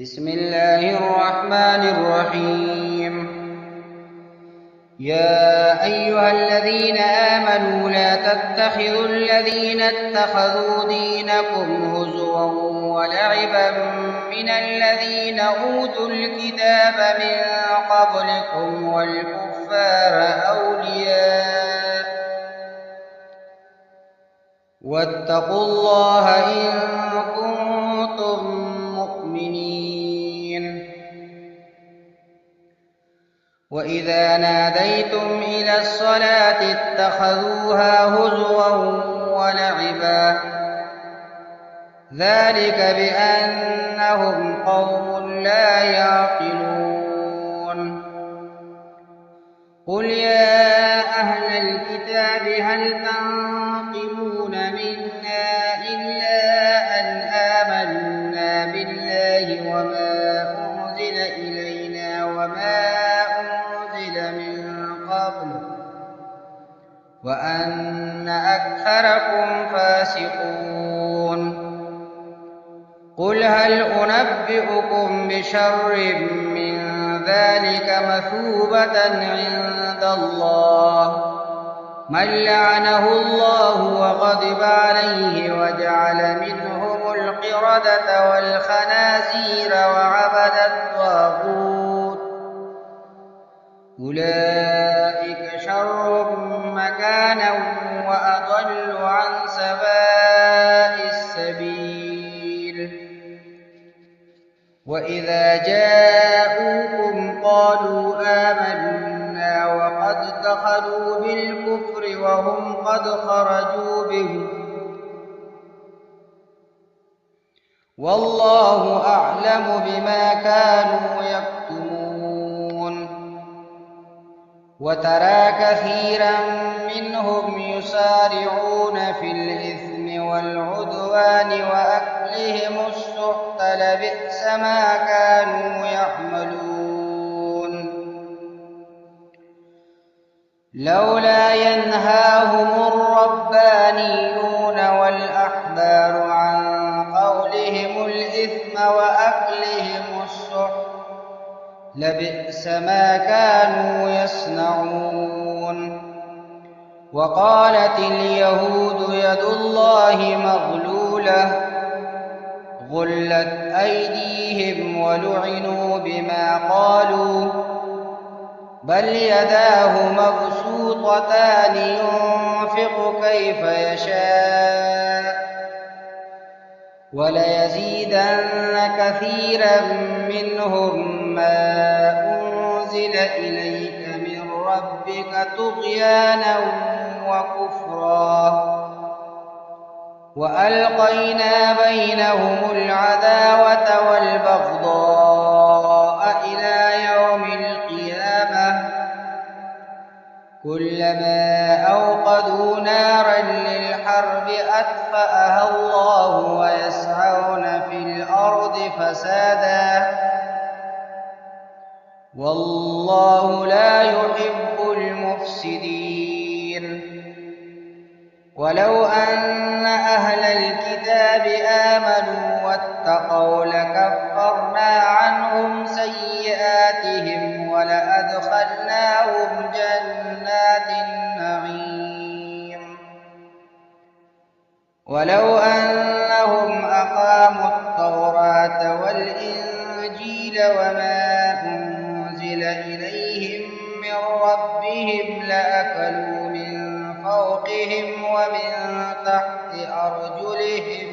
بسم الله الرحمن الرحيم. يا أيها الذين آمنوا لا تتخذوا الذين اتخذوا دينكم هزوا ولعبا من الذين أوتوا الكتاب من قبلكم والكفار أولياء واتقوا الله إن كنتم مؤمنين. وإذا ناديتم إلى الصلاة اتخذوها هزوا ولعبا ذلك بأنهم قوم لا يعقلون. قل يا أهل الكتاب هل تنقمون منا إلا أن آمنا بالله وما أنزل إلينا وما أنزل من قبل وأن أكثركم فاسقون. قل هل أنبئكم بشر من ذلك مثوبة عند الله من لعنه الله وغضب عليه وجعل منهم القردة والخنازير وعبد الطاغوت أولئك شر مكانا وأضل عن سواء السبيل. وإذا جاءوكم قالوا آمنا وقد دخلوا بالكفر وهم قد خرجوا به والله أعلم بما كانوا يكتمون. وترى كثيرا منهم يسارعون في الإثم والعدوان وأكلهم السحت لبئس ما كانوا يعملون. لولا ينهاهم الربانيون والأحبار عن قولهم الإثم وأكلهم السحت لبئس ما كانوا يصنعون. وقالت اليهود يد الله مغلولة غلت أيديهم ولعنوا بما قالوا بل يداه مبسوطتان ينفق كيف يشاء وليزيدن كثيرا منهم ما أنزل إليك من ربك طغيانا وكفرا وألقينا بينهم العداوة والبغضاء إلى يوم القيامة كلما أوقدوا نارا للحرب أطفأها الله ويسعون في الأرض فسادا والله لا يحب المفسدين. ولو أن أهل الكتاب آمنوا واتقوا لكفرنا عنهم سيئاتهم ولأدخلناهم جنات النعيم. ولو أنهم أقاموا التوراة والإنجيل وما أنزل إليهم من ربهم لأكلوا من فوقهم ومن تحت أرجلهم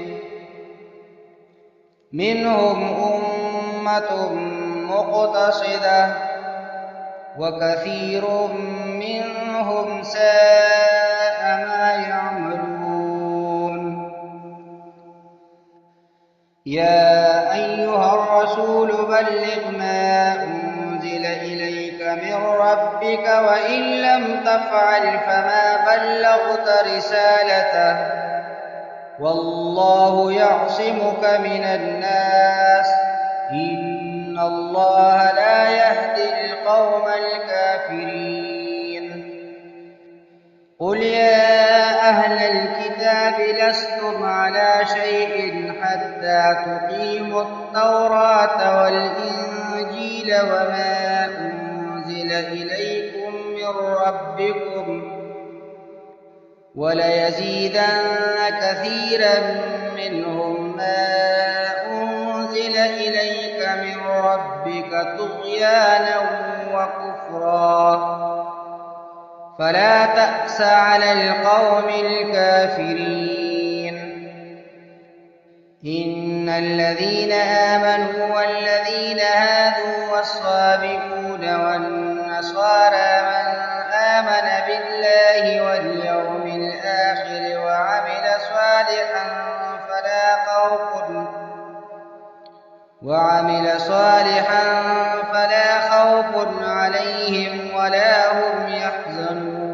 منهم أمة مقتصدة وكثير منهم ساء ما يعملون. يا أيها الرسول بلغ ما أنزل إليك من ربك وإن لم تفعل فما بلغت رسالته والله يعصمك من الناس إن الله لا يهدي القوم الكافرين. قل يا أهل الكتاب لستم على شيء حتى تقيموا التوراة التوراة والإنجيل وما أنزل إليكم من ربكم وليزيدن كثيرا منهم ما أنزل إليك من ربك طغيانا وكفرا فلا تأس على القوم الكافرين. إن الذين آمنوا والذين هادوا والصابئون والنصارى من آمن بالله واليوم الآخر وعمل صالحا فلا خوف عليهم ولا هم يحزنون.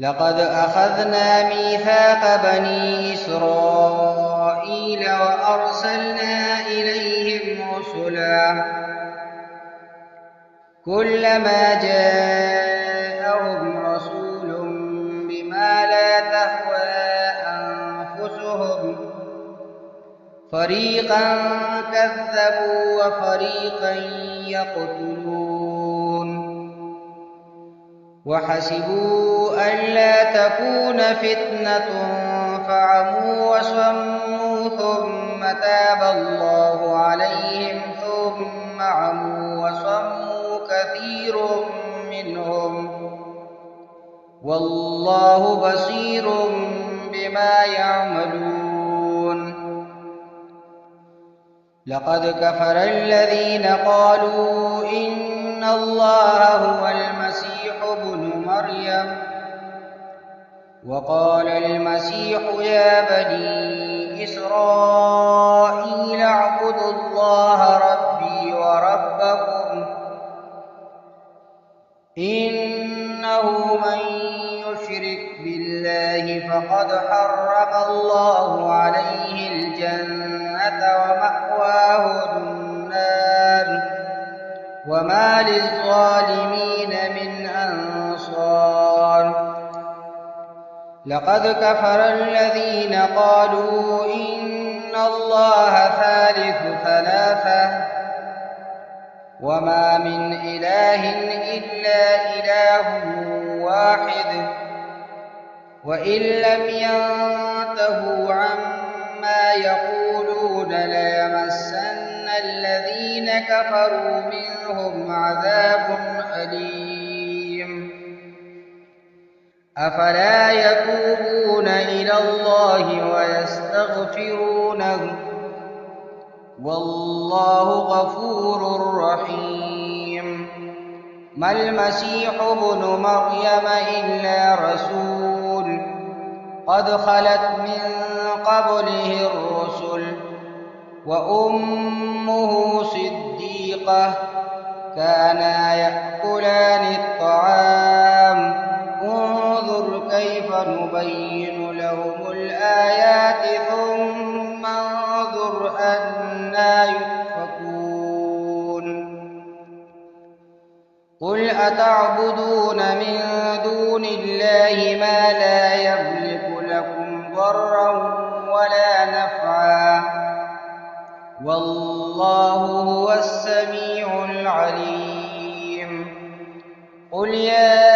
لقد أخذنا ميثاق بني إسرائيل وأرسلنا إليهم رسلا كلما جاءهم رسول بما لا تهوى أنفسهم فريقا كذبوا وفريقا يقتلون وحسبوا ألا تكون فتنة فعموا وصموا ثم تاب الله عليهم ثم عموا وصموا كثير منهم والله بصير بما يعملون. لقد كفر الذين قالوا إن الله هو المسيح ابن مريم وقال المسيح يا بني إسرائيل اعبدوا الله ربي وربكم إنه من يشرك بالله فقد حرم الله عليه الجنة ومأواه النار وما للظالمين من أنصار. لقد كفر الذين قالوا إن الله ثالث ثلاثة وما من إله إلا إله واحد وإن لم ينتهوا عما يقولون ليمسن الذين كفروا منهم عذاب أليم. أفلا يتوبون إلى الله ويستغفرونه والله غفور رحيم. ما المسيح ابن مريم إلا رسول قد خلت من قبله الرسل وأمه صديقة كانا يأكلان الطعام انظر كيف نبين لهم الآيات ثم انظر أنى يؤفكون. قل أتعبدون من دون الله ما لا يملك لكم ضرا ولا نفعا والله هو السميع العليم. قل يا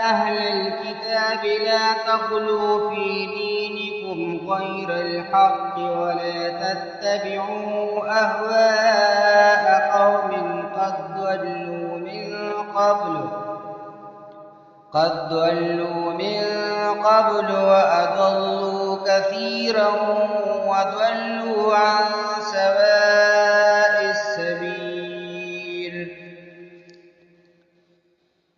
أهل الكتاب لا تغلوا في دينكم غير الحق ولا تتبعوا أهواء قوم قد ضلوا من قبل وأضلوا كثيرا وضلوا عن سواء السبيل.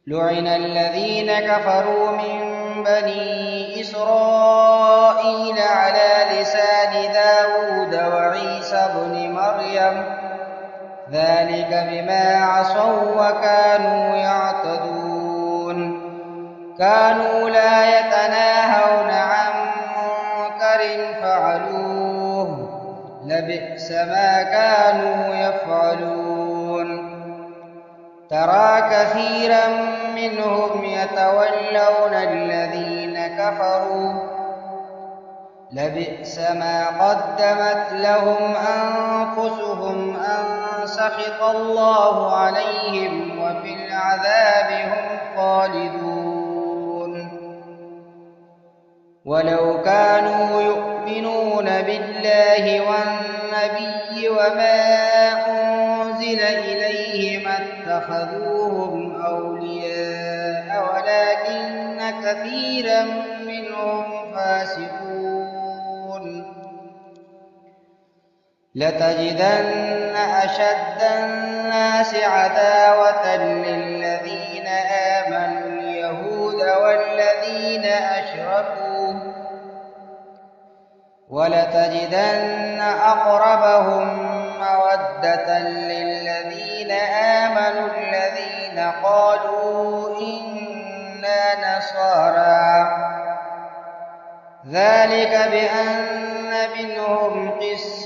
لعن الذين كفروا من بني إسرائيل على لسان داود وعيسى بن مريم ذلك بما عصوا وكانوا يعتدون. كانوا لا يتناهون عن منكر فعلوه لبئس ما كانوا يفعلون. ترى كثيرا منهم يتولون الذين كفروا لبئس ما قدمت لهم أنفسهم أن سخط الله عليهم وفي العذاب هم خالدون. ولو كانوا يؤمنون بالله والنبي وما أنزل إليه ما اتخذوهم أولياء ولكن كثيرا منهم فاسقون. لتجدن أشد الناس عداوة للذين آمنوا اليهود والذين أشركوا ولتجدن أقربهم مودة للذين آمنوا الذين قالوا إنا نصارى ذلك بأن منهم قسيسين